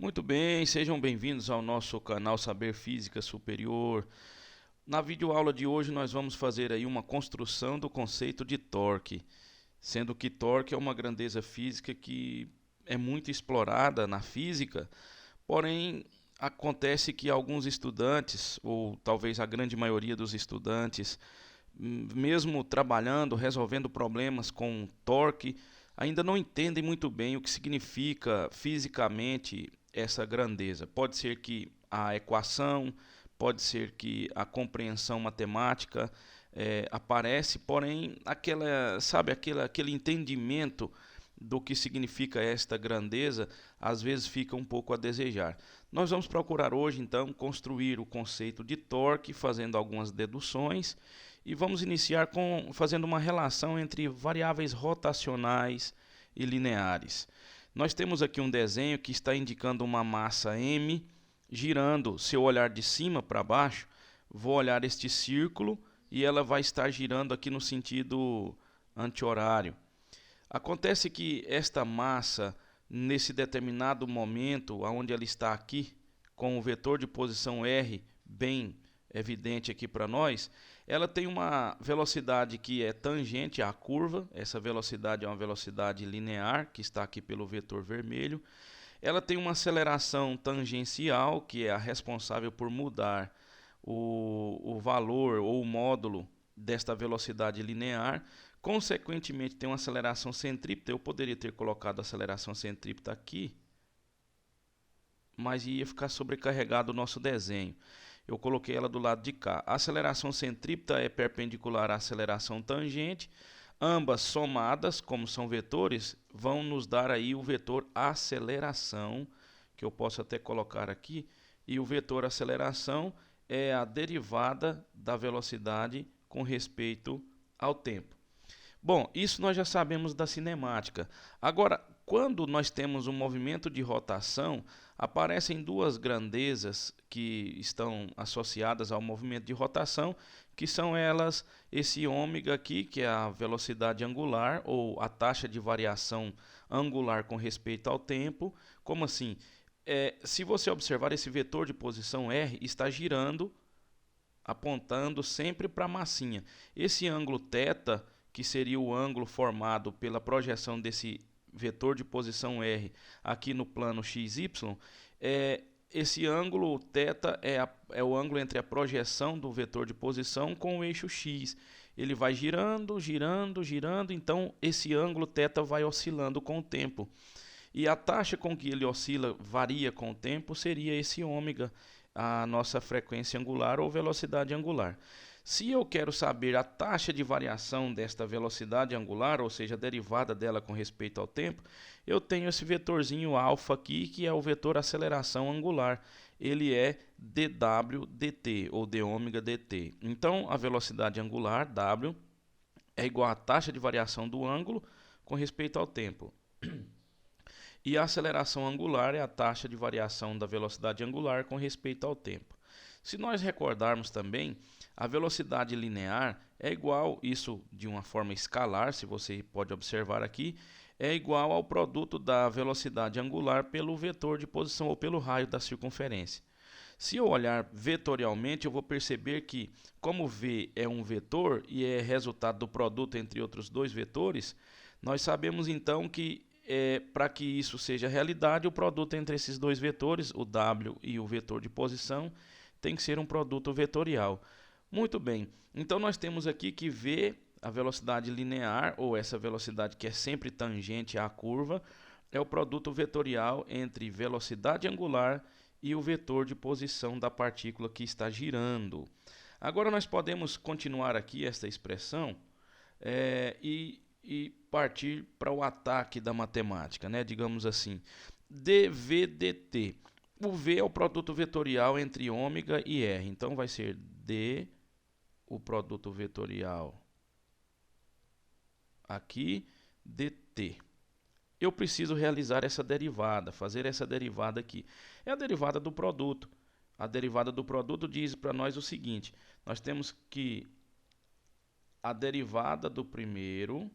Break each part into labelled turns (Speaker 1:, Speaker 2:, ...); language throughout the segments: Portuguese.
Speaker 1: Muito bem, sejam bem-vindos ao nosso canal Saber Física Superior. Na videoaula de hoje nós vamos fazer aí uma construção do conceito de torque, sendo que torque é uma grandeza física que é muito explorada na física, porém acontece que alguns estudantes, ou talvez a grande maioria dos estudantes, mesmo trabalhando, resolvendo problemas com torque, ainda não entendem muito bem o que significa fisicamente essa grandeza. Pode ser que a equação, pode ser que a compreensão matemática aparece, porém aquele entendimento do que significa esta grandeza, às vezes fica um pouco a desejar. Nós vamos procurar hoje, então, construir o conceito de torque, fazendo algumas deduções, e vamos iniciar fazendo uma relação entre variáveis rotacionais e lineares. Nós temos aqui um desenho que está indicando uma massa M girando. Se eu olhar de cima para baixo, vou olhar este círculo e ela vai estar girando aqui no sentido anti-horário. Acontece que esta massa, nesse determinado momento, onde ela está aqui, com o vetor de posição R bem evidente aqui para nós, ela tem uma velocidade que é tangente à curva. Essa velocidade é uma velocidade linear, que está aqui pelo vetor vermelho. Ela tem uma aceleração tangencial, que é a responsável por mudar o valor ou o módulo desta velocidade linear. Consequentemente, tem uma aceleração centrípeta. Eu poderia ter colocado a aceleração centrípeta aqui, mas ia ficar sobrecarregado o nosso desenho. Eu coloquei ela do lado de cá. A aceleração centrípeta é perpendicular à aceleração tangente. Ambas somadas, como são vetores, vão nos dar aí o vetor aceleração, que eu posso até colocar aqui. E o vetor aceleração é a derivada da velocidade com respeito ao tempo. Bom, isso nós já sabemos da cinemática. Agora, quando nós temos um movimento de rotação, aparecem duas grandezas que estão associadas ao movimento de rotação, que são elas, esse ômega aqui, que é a velocidade angular, ou a taxa de variação angular com respeito ao tempo. Como assim? Se você observar, esse vetor de posição R está girando, apontando sempre para a massinha. Esse ângulo θ, que seria o ângulo formado pela projeção desse vetor de posição R aqui no plano XY, esse ângulo θ é o ângulo entre a projeção do vetor de posição com o eixo X. Ele vai girando, girando, girando, então esse ângulo θ vai oscilando com o tempo. E a taxa com que ele oscila varia com o tempo seria esse ômega, a nossa frequência angular ou velocidade angular. Se eu quero saber a taxa de variação desta velocidade angular, ou seja, a derivada dela com respeito ao tempo, eu tenho esse vetorzinho alfa aqui, que é o vetor aceleração angular. Ele é dw dt, ou d ômega dt. Então, a velocidade angular, w, é igual à taxa de variação do ângulo com respeito ao tempo. E a aceleração angular é a taxa de variação da velocidade angular com respeito ao tempo. Se nós recordarmos também, a velocidade linear é igual, isso de uma forma escalar, se você pode observar aqui, é igual ao produto da velocidade angular pelo vetor de posição ou pelo raio da circunferência. Se eu olhar vetorialmente, eu vou perceber que, como V é um vetor e é resultado do produto entre outros dois vetores, nós sabemos então que para que isso seja realidade, o produto entre esses dois vetores, o W e o vetor de posição, tem que ser um produto vetorial. Muito bem, então nós temos aqui que V, a velocidade linear, ou essa velocidade que é sempre tangente à curva, é o produto vetorial entre velocidade angular e o vetor de posição da partícula que está girando. Agora nós podemos continuar aqui esta expressão e partir para o ataque da matemática, né? Digamos assim, dv dt. O v é o produto vetorial entre ômega e r, então vai ser d, o produto vetorial aqui, dt. Eu preciso realizar essa derivada, fazer essa derivada aqui. É a derivada do produto. A derivada do produto diz para nós o seguinte: nós temos que a derivada do primeiro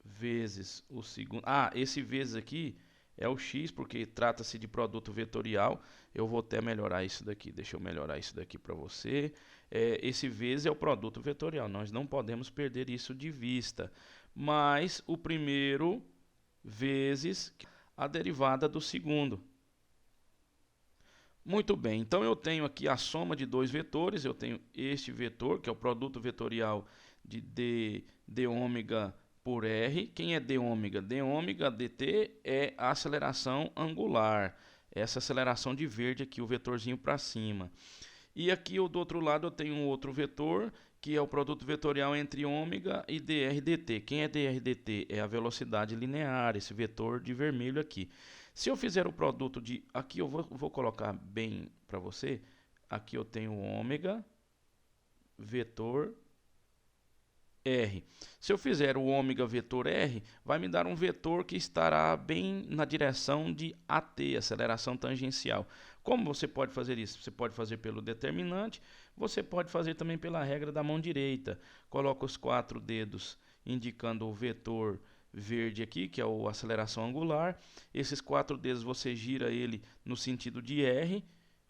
Speaker 1: vezes o segundo. Esse vezes aqui é o x, porque trata-se de produto vetorial. Eu vou até melhorar isso daqui, deixa eu melhorar isso daqui para você. Esse vezes é o produto vetorial, nós não podemos perder isso de vista. Mas o primeiro vezes a derivada do segundo. Muito bem, então eu tenho aqui a soma de dois vetores, eu tenho este vetor, que é o produto vetorial de d ômega por r. Quem é d ômega? D ômega dt é a aceleração angular, essa aceleração de verde aqui, o vetorzinho para cima. E aqui do outro lado eu tenho um outro vetor, que é o produto vetorial entre ômega e dr dt. Quem é dr dt? É a velocidade linear, esse vetor de vermelho aqui. Se eu fizer o produto de... Aqui eu vou colocar bem para você. Aqui eu tenho ômega vetor r. Se eu fizer o ômega vetor r, vai me dar um vetor que estará bem na direção de AT, aceleração tangencial. Como você pode fazer isso? Você pode fazer pelo determinante, você pode fazer também pela regra da mão direita. Coloca os 4 dedos indicando o vetor verde aqui, que é a aceleração angular. Esses 4 dedos você gira ele no sentido de r.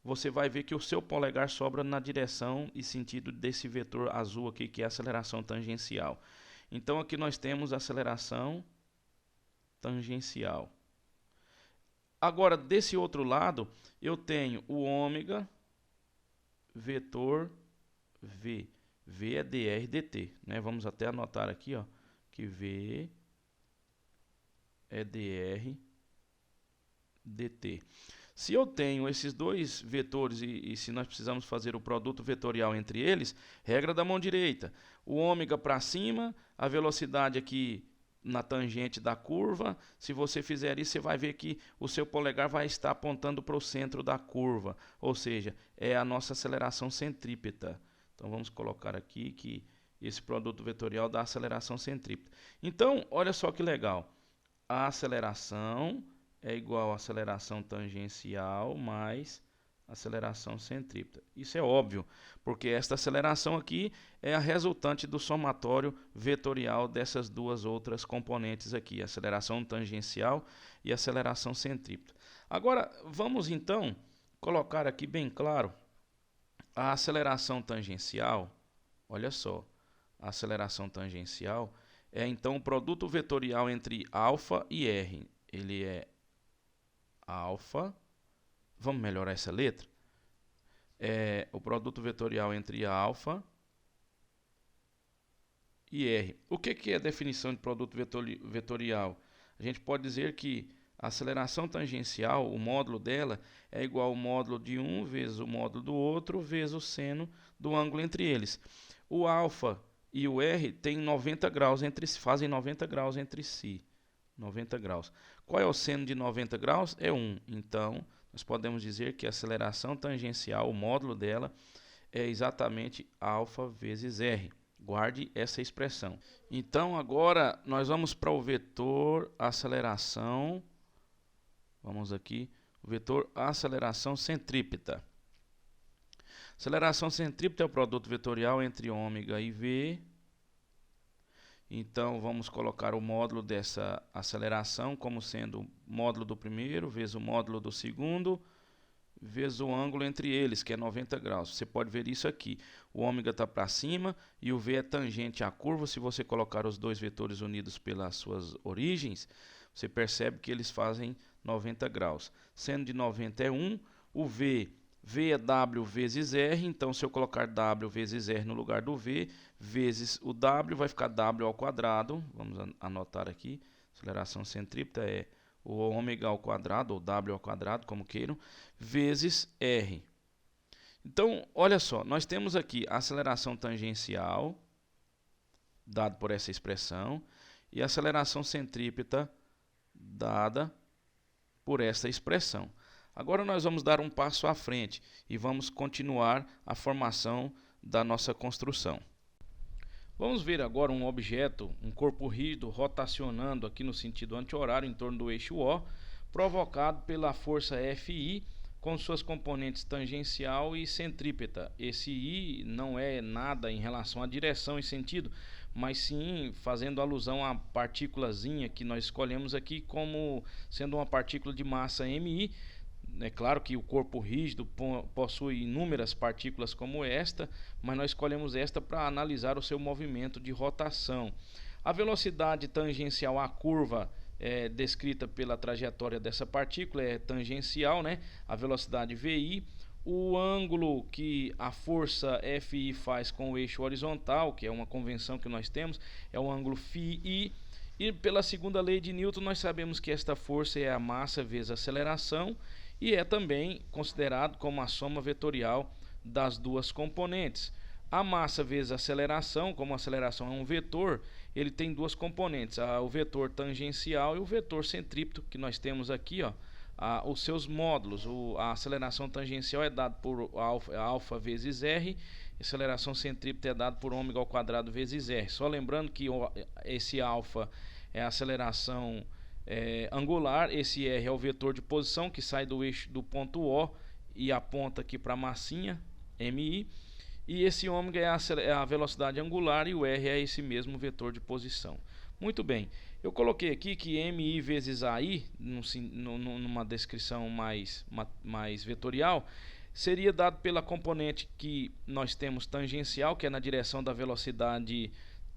Speaker 1: Você vai ver que o seu polegar sobra na direção e sentido desse vetor azul aqui, que é a aceleração tangencial. Então aqui nós temos a aceleração tangencial. Agora, desse outro lado, eu tenho o ômega vetor v. V é dr dt, né? Vamos até anotar aqui, ó, que v é dr dt. Se eu tenho esses dois vetores e se nós precisamos fazer o produto vetorial entre eles, regra da mão direita. O ômega para cima, a velocidade aqui na tangente da curva. Se você fizer isso, você vai ver que o seu polegar vai estar apontando para o centro da curva. Ou seja, é a nossa aceleração centrípeta. Então vamos colocar aqui que esse produto vetorial dá aceleração centrípeta. Então, olha só que legal. A aceleração é igual a aceleração tangencial mais aceleração centrípeta. Isso é óbvio, porque esta aceleração aqui é a resultante do somatório vetorial dessas duas outras componentes aqui, a aceleração tangencial e a aceleração centrípeta. Agora, vamos então colocar aqui bem claro a aceleração tangencial. Olha só, a aceleração tangencial é então o produto vetorial entre alfa e r. Ele é alfa, vamos melhorar essa letra, é o produto vetorial entre alfa e r. O que é a definição de produto vetorial? A gente pode dizer que a aceleração tangencial, o módulo dela, é igual ao módulo de um vezes o módulo do outro vezes o seno do ângulo entre eles. O alfa e o r têm 90 graus fazem 90 graus entre si. 90 graus. Qual é o seno de 90 graus? É 1. Então, nós podemos dizer que a aceleração tangencial, o módulo dela, é exatamente alfa vezes r. Guarde essa expressão. Então, agora, nós vamos para o vetor aceleração. Vamos aqui. O vetor aceleração centrípeta. Aceleração centrípeta é o produto vetorial entre ômega e v. Então, vamos colocar o módulo dessa aceleração como sendo o módulo do primeiro vezes o módulo do segundo, vezes o ângulo entre eles, que é 90 graus. Você pode ver isso aqui. O ômega está para cima e o v é tangente à curva. Se você colocar os dois vetores unidos pelas suas origens, você percebe que eles fazem 90 graus. Seno de 90 é 1, o v é W vezes R, então se eu colocar W vezes R no lugar do V, vezes o W, vai ficar W ao quadrado, vamos anotar aqui, aceleração centrípeta é o ômega ao quadrado, ou W ao quadrado, como queiram, vezes R. Então, olha só, nós temos aqui a aceleração tangencial, dado por essa expressão, e a aceleração centrípeta, dada por essa expressão. Agora nós vamos dar um passo à frente e vamos continuar a formação da nossa construção. Vamos ver agora um objeto, um corpo rígido, rotacionando aqui no sentido anti-horário em torno do eixo O, provocado pela força Fi com suas componentes tangencial e centrípeta. Esse I não é nada em relação à direção e sentido, mas sim fazendo alusão à partículazinha que nós escolhemos aqui como sendo uma partícula de massa MI. É claro que o corpo rígido possui inúmeras partículas como esta, mas nós escolhemos esta para analisar o seu movimento de rotação. A velocidade tangencial à curva descrita pela trajetória dessa partícula é tangencial, né? A velocidade VI. O ângulo que a força FI faz com o eixo horizontal, que é uma convenção que nós temos, é o ângulo φI. E pela segunda lei de Newton nós sabemos que esta força é a massa vezes a aceleração, e é também considerado como a soma vetorial das duas componentes. A massa vezes a aceleração, como a aceleração é um vetor, ele tem duas componentes, o vetor tangencial e o vetor centrípeto, que nós temos aqui, ó, os seus módulos. A aceleração tangencial é dada por alfa vezes r, a aceleração centrípeta é dada por ômega ao quadrado vezes r. Só lembrando que esse alfa é a aceleração angular, esse r é o vetor de posição que sai do eixo do ponto O e aponta aqui para a massinha MI, e esse ômega é a velocidade angular e o r é esse mesmo vetor de posição. Muito bem, eu coloquei aqui que MI vezes AI, numa descrição mais vetorial, seria dado pela componente que nós temos tangencial, que é na direção da velocidade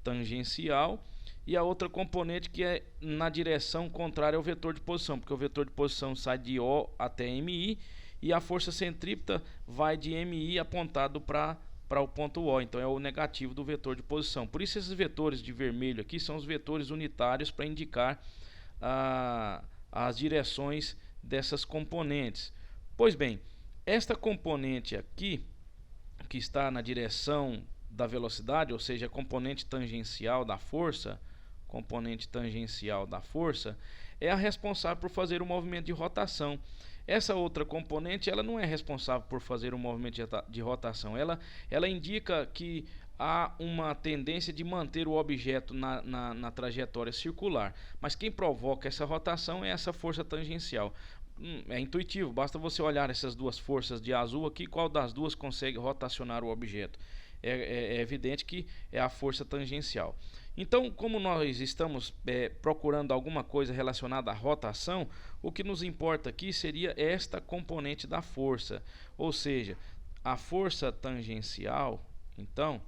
Speaker 1: tangencial, e a outra componente que é na direção contrária ao vetor de posição, porque o vetor de posição sai de O até MI e a força centrípeta vai de MI apontado para o ponto O, então é o negativo do vetor de posição. Por isso esses vetores de vermelho aqui são os vetores unitários para indicar as direções dessas componentes. Pois bem, esta componente aqui, que está na direção da velocidade, ou seja, a componente tangencial da força, é a responsável por fazer o movimento de rotação. Essa outra componente, ela não é responsável por fazer o movimento de rotação, ela indica que há uma tendência de manter o objeto na trajetória circular, mas quem provoca essa rotação é essa força tangencial. É intuitivo, basta você olhar essas duas forças de azul aqui, qual das duas consegue rotacionar o objeto. É evidente que é a força tangencial. Então, como nós estamos procurando alguma coisa relacionada à rotação, o que nos importa aqui seria esta componente da força, ou seja, a força tangencial, então,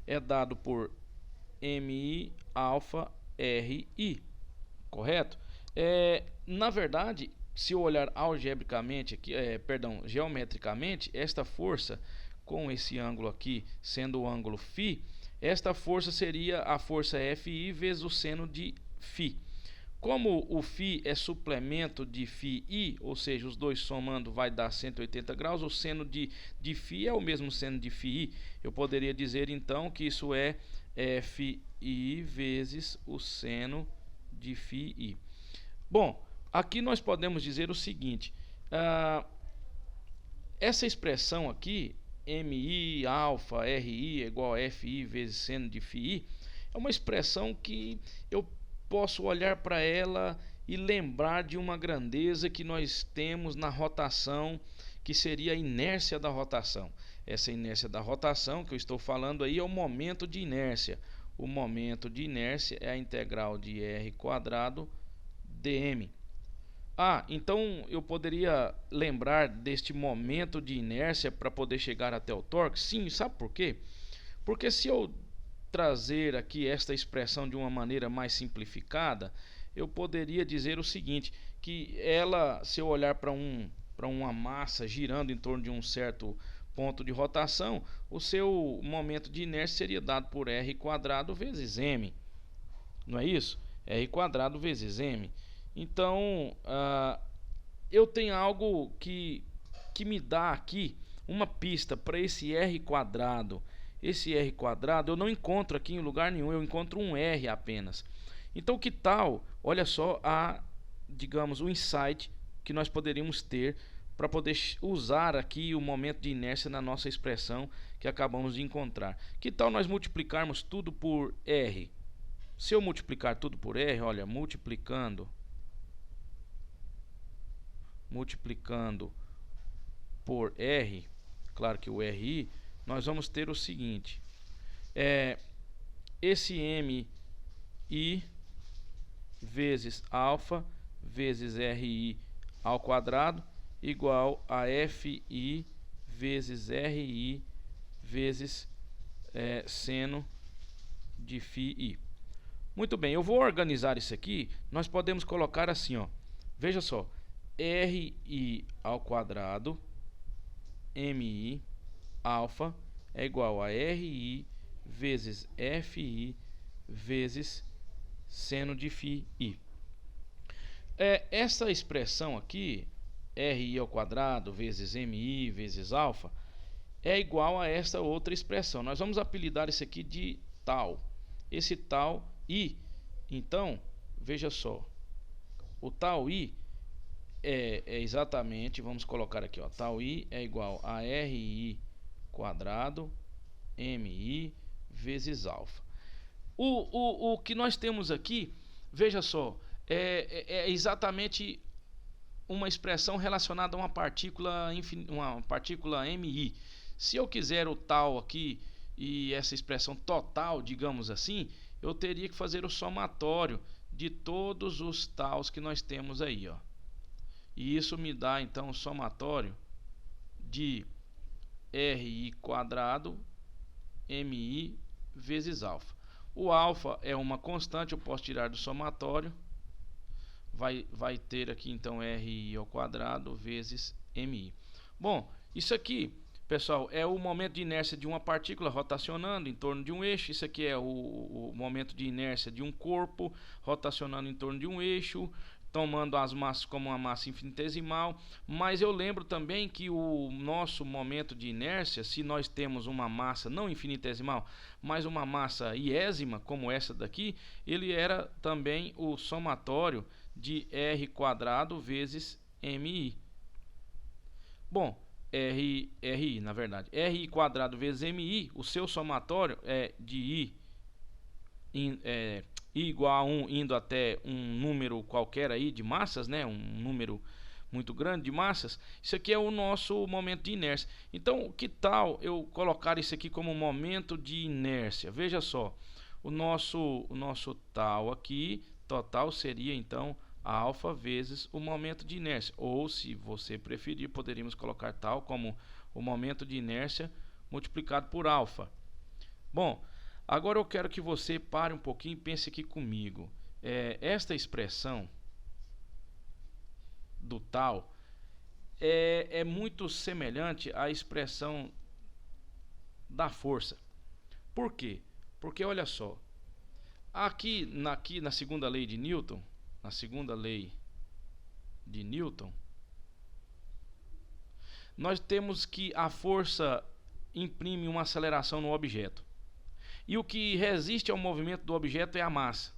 Speaker 1: é dado por MI alfa RI, correto? Na verdade, se eu olhar algebricamente aqui, geometricamente, esta força com esse ângulo aqui sendo o ângulo φ, esta força seria a força FI vezes o seno de φ. Como o φ é suplemento de φi, ou seja, os dois somando vai dar 180 graus, o seno de φ é o mesmo seno de φi, eu poderia dizer então que isso é FI vezes o seno de φi. Bom, aqui nós podemos dizer o seguinte, essa expressão aqui, MI alfa RI é igual a FI vezes seno de φi, é uma expressão que eu posso olhar para ela e lembrar de uma grandeza que nós temos na rotação, que seria a inércia da rotação. Essa inércia da rotação que eu estou falando aí é o momento de inércia. O momento de inércia é a integral de r quadrado dm. Então eu poderia lembrar deste momento de inércia para poder chegar até o torque? Sim, sabe por quê? Porque se eu trazer aqui esta expressão de uma maneira mais simplificada, eu poderia dizer o seguinte, que ela, se eu olhar para uma massa girando em torno de um certo ponto de rotação, o seu momento de inércia seria dado por r quadrado vezes m, não é isso? R quadrado vezes m. Então, eu tenho algo que me dá aqui uma pista para esse r quadrado. Esse r quadrado eu não encontro aqui em lugar nenhum, eu encontro um r apenas. Então, que tal, olha só, digamos, o insight que nós poderíamos ter para poder usar aqui o momento de inércia na nossa expressão que acabamos de encontrar. Que tal nós multiplicarmos tudo por r? Se eu multiplicar tudo por r, olha, multiplicando por r, claro que o RI, nós vamos ter o seguinte, esse MI vezes alfa vezes RI ao quadrado igual a FI vezes RI vezes seno de φi. Muito bem, eu vou organizar isso aqui. Nós podemos colocar assim, ó. Veja só, RI ao quadrado MI alfa é igual a RI vezes FI vezes seno de φi. Essa expressão aqui, RI ao quadrado vezes MI vezes alfa, é igual a esta outra expressão. Nós vamos apelidar isso aqui de tal. Esse tal I, então, veja só, o tal I é exatamente, vamos colocar aqui, ó, tal I é igual a RI quadrado MI vezes alfa. O que nós temos aqui, veja só, é exatamente uma expressão relacionada a uma partícula MI. Se eu quiser o tal aqui e essa expressão total, digamos assim, eu teria que fazer o somatório de todos os tals que nós temos aí, ó. E isso me dá então o somatório de RI quadrado MI vezes alfa. O alfa é uma constante, eu posso tirar do somatório. Vai ter aqui então RI ao quadrado vezes MI. Bom, isso aqui, pessoal, é o momento de inércia de uma partícula rotacionando em torno de um eixo. Isso aqui é o momento de inércia de um corpo rotacionando em torno de um eixo, tomando as massas como uma massa infinitesimal. Mas eu lembro também que o nosso momento de inércia, se nós temos uma massa não infinitesimal, mas uma massa iésima, como essa daqui, ele era também o somatório de R quadrado vezes MI. Bom, RI, na verdade, RI quadrado vezes MI, o seu somatório é de I igual a 1 indo até um número qualquer aí de massas, né? Um número muito grande de massas. Isso aqui é o nosso momento de inércia. Então, que tal eu colocar isso aqui como momento de inércia? Veja só, o nosso tal aqui, total, seria então alfa vezes o momento de inércia. Ou, se você preferir, poderíamos colocar tal como o momento de inércia multiplicado por alfa. Bom, agora eu quero que você pare um pouquinho e pense aqui comigo. Esta expressão do tal é muito semelhante à expressão da força. Por quê? Porque olha só, aqui na segunda lei de Newton, nós temos que a força imprime uma aceleração no objeto. E o que resiste ao movimento do objeto é a massa.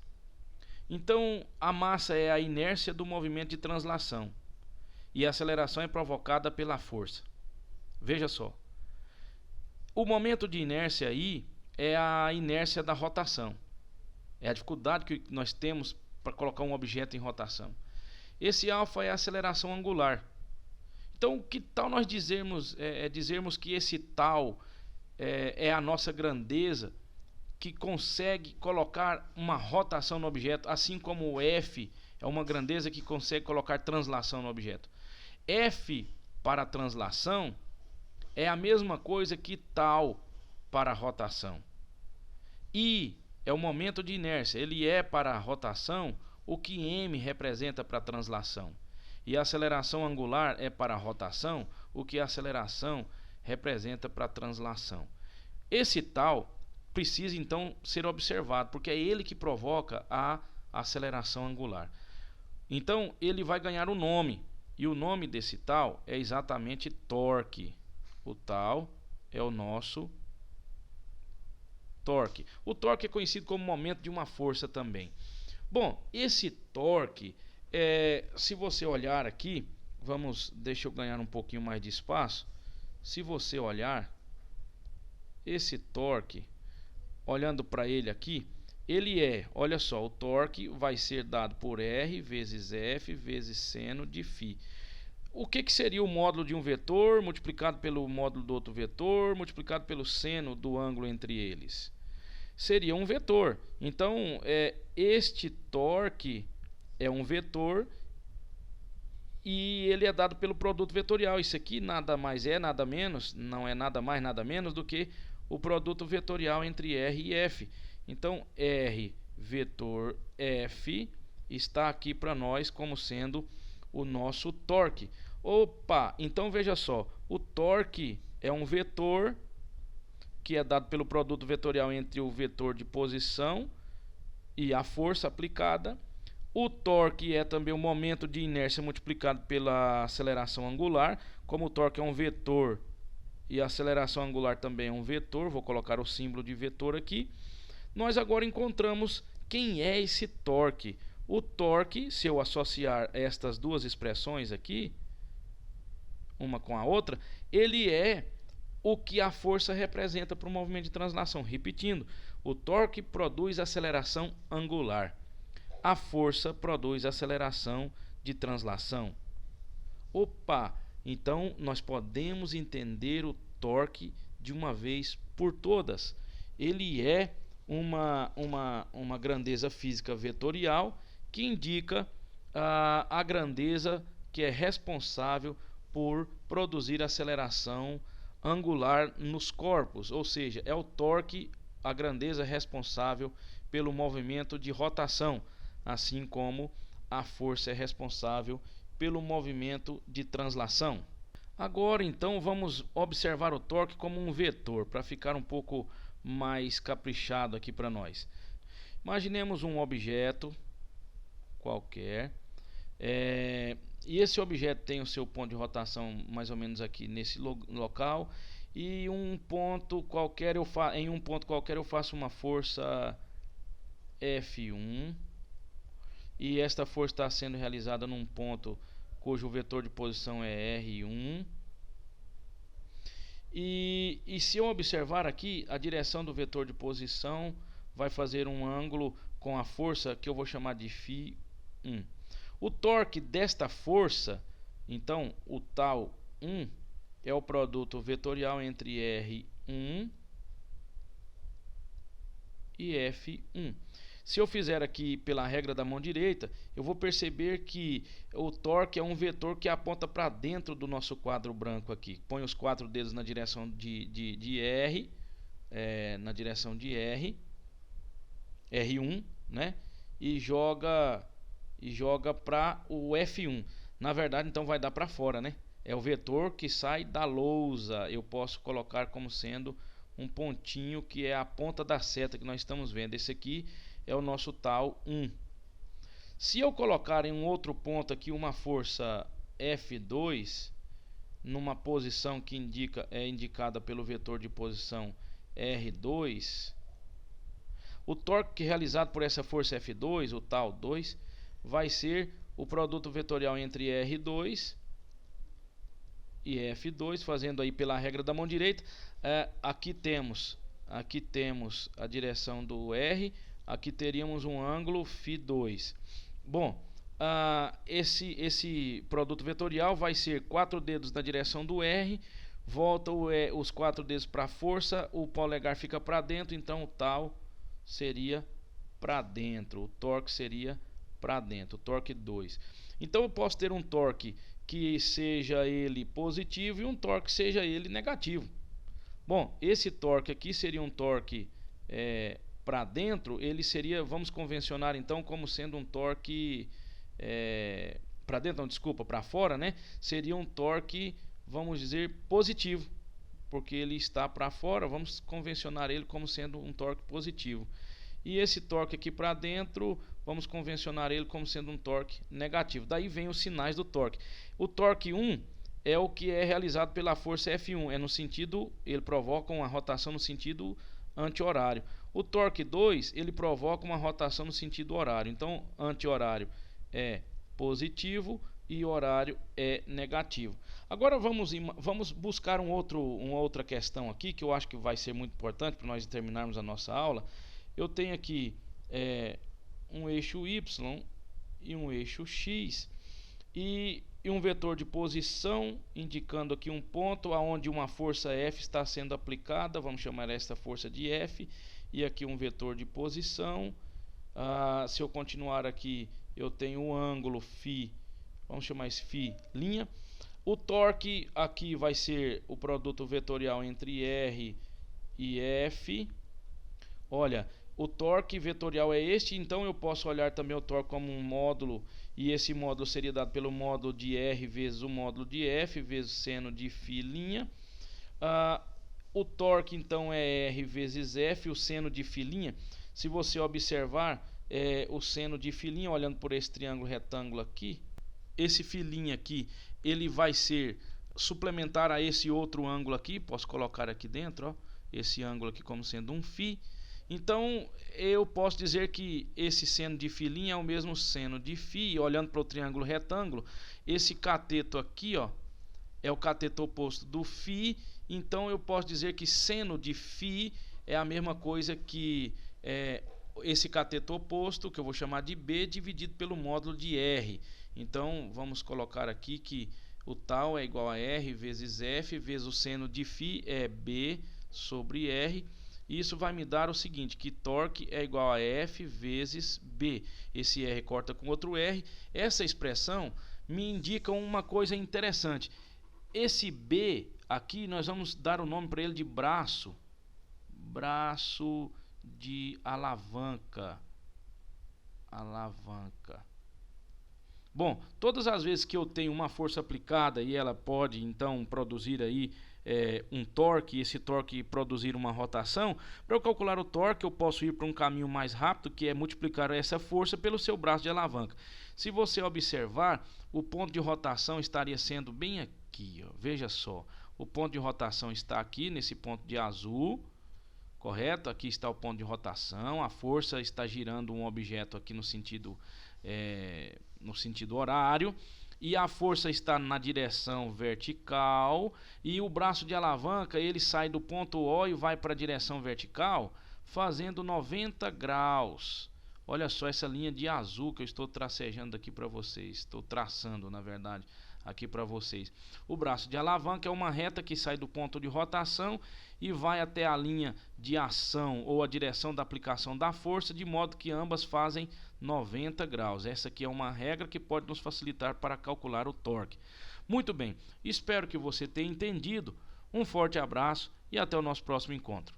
Speaker 1: Então, a massa é a inércia do movimento de translação. E a aceleração é provocada pela força. Veja só. O momento de inércia aí é a inércia da rotação. É a dificuldade que nós temos para colocar um objeto em rotação. Esse alfa é a aceleração angular. Então, que tal nós dizermos que esse tal é a nossa grandeza, que consegue colocar uma rotação no objeto, assim como o F é uma grandeza que consegue colocar translação no objeto. F para translação é a mesma coisa que tal para rotação. I é o momento de inércia, ele é para a rotação o que M representa para a translação. E a aceleração angular é para a rotação o que a aceleração representa para a translação. Esse tal precisa então ser observado, porque é ele que provoca a aceleração angular. Então ele vai ganhar um nome, e o nome desse tal é exatamente torque. O tal é o nosso torque. O torque é conhecido como momento de uma força também. Bom, esse torque, se você olhar aqui, deixa eu ganhar um pouquinho mais de espaço. Se você olhar esse torque, olhando para ele aqui, olha só, o torque vai ser dado por R vezes F vezes seno de φ. O que seria o módulo de um vetor multiplicado pelo módulo do outro vetor multiplicado pelo seno do ângulo entre eles? seria um vetor. Então, este torque é um vetor e ele é dado pelo produto vetorial. Isso aqui nada mais é, nada menos, não é nada mais, nada menos do que o produto vetorial entre R e F. Então, R vetor F está aqui para nós como sendo o nosso torque. Opa, então veja só, o torque é um vetor que é dado pelo produto vetorial entre o vetor de posição e a força aplicada. O torque é também o momento de inércia multiplicado pela aceleração angular. Como o torque é um vetor e a aceleração angular também é um vetor, vou colocar o símbolo de vetor aqui. Nós agora encontramos quem é esse torque. O torque, se eu associar estas duas expressões aqui, uma com a outra, ele é o que a força representa para o movimento de translação. Repetindo, o torque produz aceleração angular. A força produz aceleração de translação. Opa! Então nós podemos entender o torque de uma vez por todas. Ele é uma grandeza física vetorial que indica a grandeza que é responsável por produzir aceleração angular nos corpos, ou seja, é o torque, a grandeza responsável pelo movimento de rotação, assim como a força é responsável pelo movimento de translação. Agora então vamos observar o torque como um vetor, para ficar um pouco mais caprichado aqui para nós. Imaginemos um objeto qualquer, e esse objeto tem o seu ponto de rotação mais ou menos aqui nesse local, e em um ponto qualquer eu faço uma força F1, e esta força está sendo realizada num ponto cujo vetor de posição é R1. E se eu observar aqui, a direção do vetor de posição vai fazer um ângulo com a força que eu vou chamar de φ1. O torque desta força, então o tal 1, é o produto vetorial entre R1 e F1. Se eu fizer aqui pela regra da mão direita, eu vou perceber que o torque é um vetor que aponta para dentro do nosso quadro branco aqui. Põe os 4 dedos na direção de R, na direção de R1, né? E joga para o F1. Na verdade, então vai dar para fora, né? É o vetor que sai da lousa. Eu posso colocar como sendo um pontinho que é a ponta da seta que nós estamos vendo. Esse aqui é o nosso tal 1. Se eu colocar em um outro ponto aqui uma força F2 numa posição que é indicada pelo vetor de posição R2, o torque realizado por essa força F2, o tal 2, vai ser o produto vetorial entre R2 e F2, fazendo aí pela regra da mão direita. Aqui temos a direção do R, aqui teríamos um ângulo φ2. Bom, esse produto vetorial vai ser 4 dedos na direção do R, volta os 4 dedos para a força, o polegar fica para dentro, então o tal seria para dentro, o torque seria para dentro, o torque 2. Então eu posso ter um torque que seja ele positivo e um torque que seja ele negativo. Bom, esse torque aqui seria um torque para dentro, ele seria, vamos convencionar então como sendo um torque para dentro, não, desculpa, para fora, né? Seria um torque, vamos dizer, positivo, porque ele está para fora, vamos convencionar ele como sendo um torque positivo. E esse torque aqui para dentro, vamos convencionar ele como sendo um torque negativo. Daí vem os sinais do torque. O torque 1 é o que é realizado pela força F1, é no sentido, ele provoca uma rotação no sentido anti-horário. O torque 2, ele provoca uma rotação no sentido horário. Então, anti-horário é positivo e horário é negativo. Agora vamos buscar uma outra questão aqui, que eu acho que vai ser muito importante para nós terminarmos a nossa aula. Eu tenho aqui um eixo Y e um eixo X e um vetor de posição indicando aqui um ponto onde uma força F está sendo aplicada, vamos chamar esta força de F, e aqui um vetor de posição. Se eu continuar aqui, eu tenho o ângulo φ, vamos chamar isso φ'. O torque aqui vai ser o produto vetorial entre R e F. Olha, o torque vetorial é este, então eu posso olhar também o torque como um módulo, e esse módulo seria dado pelo módulo de R vezes o módulo de F vezes seno de φ'. O torque então é R vezes F, o seno de φ'. Se você observar, o seno de φ', olhando por esse triângulo retângulo aqui, esse φ' aqui, ele vai ser suplementar a esse outro ângulo aqui. Posso colocar aqui dentro, ó, esse ângulo aqui como sendo um φ. Então eu posso dizer que esse seno de φ' é o mesmo seno de φ. Olhando para o triângulo retângulo, esse cateto aqui, ó, é o cateto oposto do φ. Então eu posso dizer que seno de φ é a mesma coisa que esse cateto oposto, que eu vou chamar de B, dividido pelo módulo de R. Então vamos colocar aqui que o tal é igual a R vezes F vezes o seno de φ é B sobre R. E isso vai me dar o seguinte, que torque é igual a F vezes B. Esse R corta com outro R. Essa expressão me indica uma coisa interessante. Esse B aqui, nós vamos dar o nome para ele de braço. Braço de alavanca. Bom, todas as vezes que eu tenho uma força aplicada e ela pode então produzir aí um torque, e esse torque produzir uma rotação, para eu calcular o torque eu posso ir para um caminho mais rápido, que é multiplicar essa força pelo seu braço de alavanca. Se você observar, o ponto de rotação estaria sendo bem aqui, ó. Veja só, o ponto de rotação está aqui nesse ponto de azul, correto? Aqui está o ponto de rotação, a força está girando um objeto aqui no sentido horário, e a força está na direção vertical, e o braço de alavanca ele sai do ponto O e vai para a direção vertical fazendo 90 graus. Olha só essa linha de azul que eu estou tracejando aqui para vocês, estou traçando na verdade aqui para vocês. O braço de alavanca é uma reta que sai do ponto de rotação e vai até a linha de ação ou a direção da aplicação da força, de modo que ambas fazem 90 graus. Essa aqui é uma regra que pode nos facilitar para calcular o torque. Muito bem, espero que você tenha entendido. Um forte abraço e até o nosso próximo encontro.